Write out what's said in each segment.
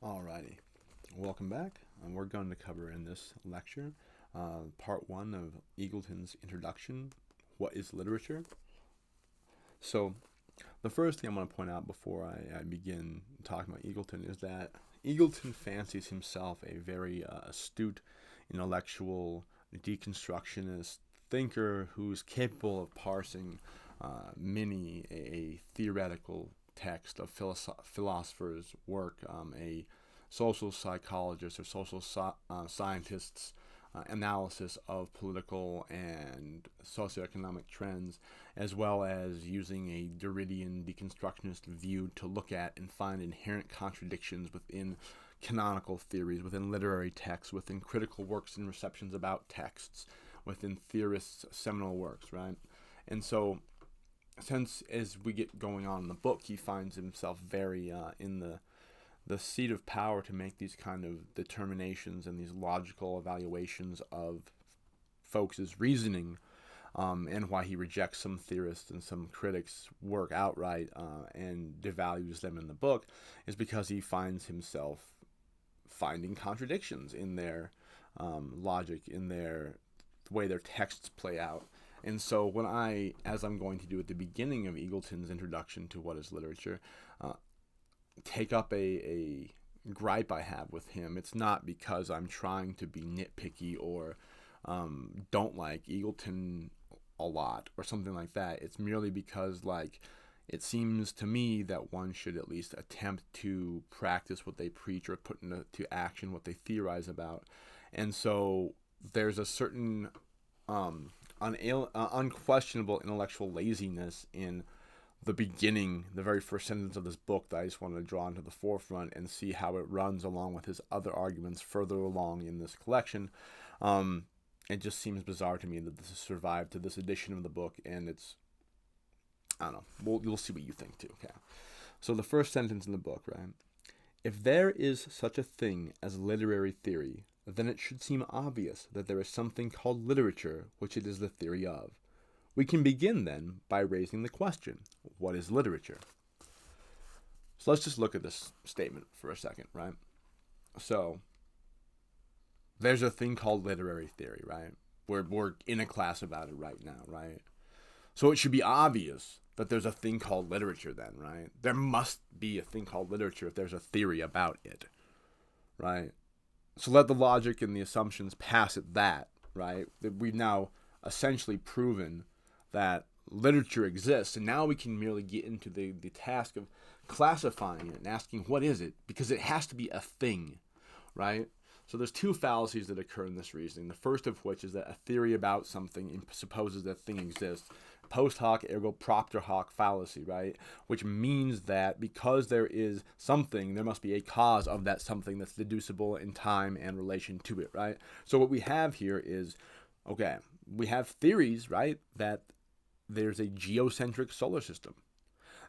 Alrighty, welcome back. We're going to cover in this lecture part one of Eagleton's introduction. What is literature? So, the first thing I want to point out before I begin talking about Eagleton is that Eagleton fancies himself a very astute, intellectual, deconstructionist thinker who's capable of parsing many a theoretical text of philosophers' work, a social psychologist or scientists' analysis of political and socioeconomic trends, as well as using a Derridian deconstructionist view to look at and find inherent contradictions within canonical theories, within literary texts, within critical works and receptions about texts, within theorists' seminal works, right? And so, since as we get going on in the book, he finds himself very in the seat of power to make these kind of determinations and these logical evaluations of folks' reasoning, and why he rejects some theorists and some critics' work outright and devalues them in the book, is because he finds himself finding contradictions in their logic, in their the way their texts play out. And so when as I'm going to do at the beginning of Eagleton's introduction to what is literature, take up a gripe I have with him, it's not because I'm trying to be nitpicky or don't like Eagleton a lot or something like that. It's merely because, like, it seems to me that one should at least attempt to practice what they preach or put into action what they theorize about. And so there's a certain unquestionable intellectual laziness in the beginning, the very first sentence of this book, that I just wanted to draw into the forefront and see how it runs along with his other arguments further along in this collection. It just seems bizarre to me that this has survived to this edition of the book, and it's, I don't know, you'll see what you think too. Okay, so the first sentence in the book, right? If there is such a thing as literary theory, then it should seem obvious that there is something called literature which it is the theory of. We can begin, then, by raising the question, what is literature? So let's just look at this statement for a second, right? So, there's a thing called literary theory, right? We're in a class about it right now, right? So it should be obvious that there's a thing called literature then, right? There must be a thing called literature if there's a theory about it, right? So let the logic and the assumptions pass at that, right? We've now essentially proven that literature exists, and now we can merely get into the task of classifying it and asking what is it, because it has to be a thing, right? So there's two fallacies that occur in this reasoning. The first of which is that a theory about something supposes that thing exists. Post hoc ergo propter hoc fallacy, right? Which means that because there is something, there must be a cause of that something that's deducible in time and relation to it, right? So what we have here is, okay, we have theories, right, that there's a geocentric solar system.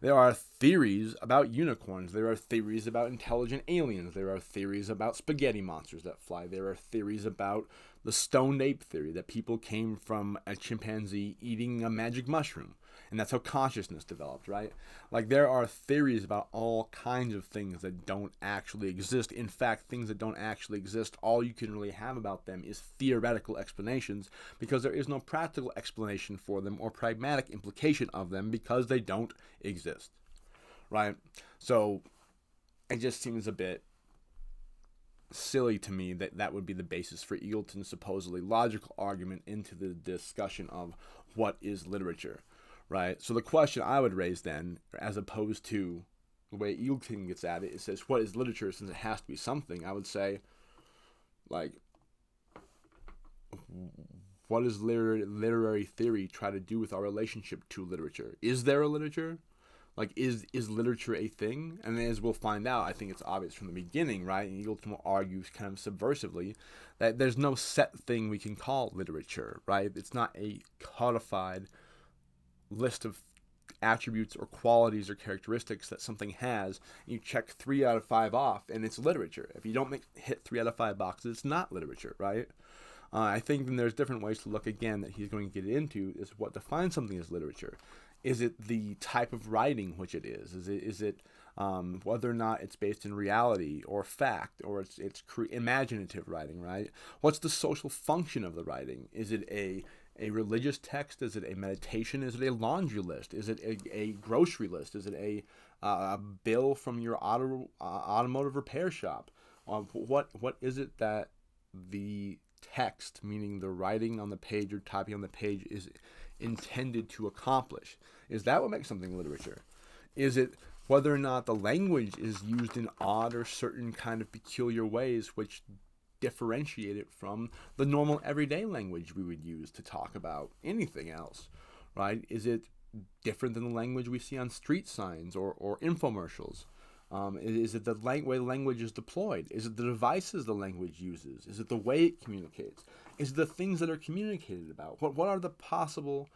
There are theories about unicorns. There are theories about intelligent aliens. There are theories about spaghetti monsters that fly. There are theories about the stoned ape theory, that people came from a chimpanzee eating a magic mushroom. And that's how consciousness developed, right? Like, there are theories about all kinds of things that don't actually exist. In fact, things that don't actually exist, all you can really have about them is theoretical explanations, because there is no practical explanation for them or pragmatic implication of them, because they don't exist, right? So it just seems a bit silly to me that that would be the basis for Eagleton's supposedly logical argument into the discussion of what is literature, right? So the question I would raise then, as opposed to the way Eagleton gets at it, it says, what is literature, since it has to be something? I would say, like, what does literary theory try to do with our relationship to literature? Is there a literature? Like, is literature a thing? And as we'll find out, I think it's obvious from the beginning, right? And Eagleton will argue kind of subversively that there's no set thing we can call literature, right? It's not a codified list of attributes or qualities or characteristics that something has. You check 3 out of 5 off, and it's literature. If you don't hit 3 out of 5 boxes, it's not literature, right? I think then there's different ways to look, again, that he's going to get into, is what defines something as literature. Is it the type of writing which it is? Is it whether or not it's based in reality or fact, or it's imaginative writing, right? What's the social function of the writing? Is it a religious text? Is it a meditation? Is it a laundry list? Is it a grocery list? Is it a bill from your automotive repair shop? What is it that the text, meaning the writing on the page or typing on the page, is intended to accomplish? Is that what makes something literature? Is it whether or not the language is used in odd or certain kind of peculiar ways which differentiate it from the normal everyday language we would use to talk about anything else, right? Is it different than the language we see on street signs or infomercials? Is it the way the language is deployed? Is it the devices the language uses? Is it the way it communicates? Is it the things that are communicated about? What are the possible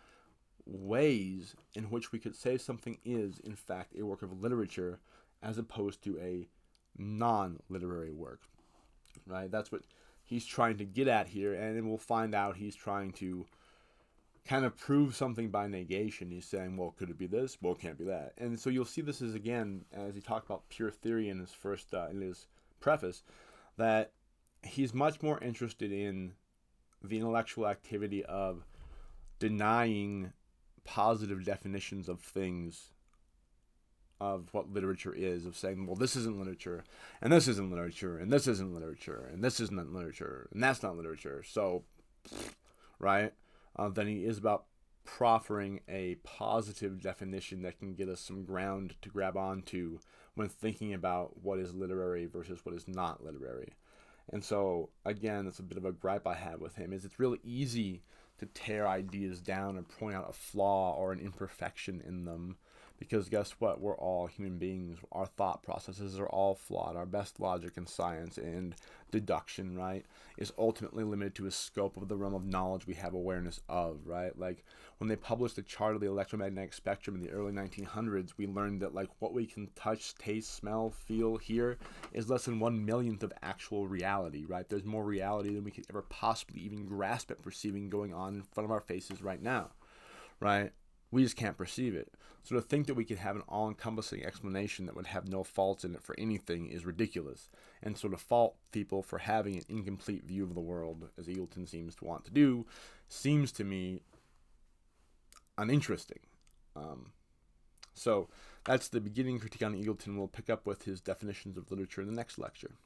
ways in which we could say something is, in fact, a work of literature as opposed to a non-literary work, right? That's what he's trying to get at here, and then we'll find out he's trying to kind of prove something by negation. He's saying, well, could it be this? Well, it can't be that. And so you'll see this is, again, as he talked about pure theory in his first, in his preface, that he's much more interested in the intellectual activity of denying positive definitions of things, of what literature is, of saying, well, this isn't literature, and this isn't literature, and this isn't literature, and this isn't literature, and that's not literature. So, right? Than he is about proffering a positive definition that can get us some ground to grab onto when thinking about what is literary versus what is not literary. And so, again, it's a bit of a gripe I have with him, is it's really easy to tear ideas down and point out a flaw or an imperfection in them. Because guess what? We're all human beings. Our thought processes are all flawed. Our best logic and science and deduction, right, is ultimately limited to a scope of the realm of knowledge we have awareness of, right? Like when they published the chart of the electromagnetic spectrum in the early 1900s, we learned that like what we can touch, taste, smell, feel, hear is less than 1/1,000,000th of actual reality, right? There's more reality than we could ever possibly even grasp at perceiving going on in front of our faces right now, right? We just can't perceive it. So to think that we could have an all-encompassing explanation that would have no faults in it for anything is ridiculous. And so to fault people for having an incomplete view of the world, as Eagleton seems to want to do, seems to me uninteresting. So that's the beginning critique on Eagleton. We'll pick up with his definitions of literature in the next lecture.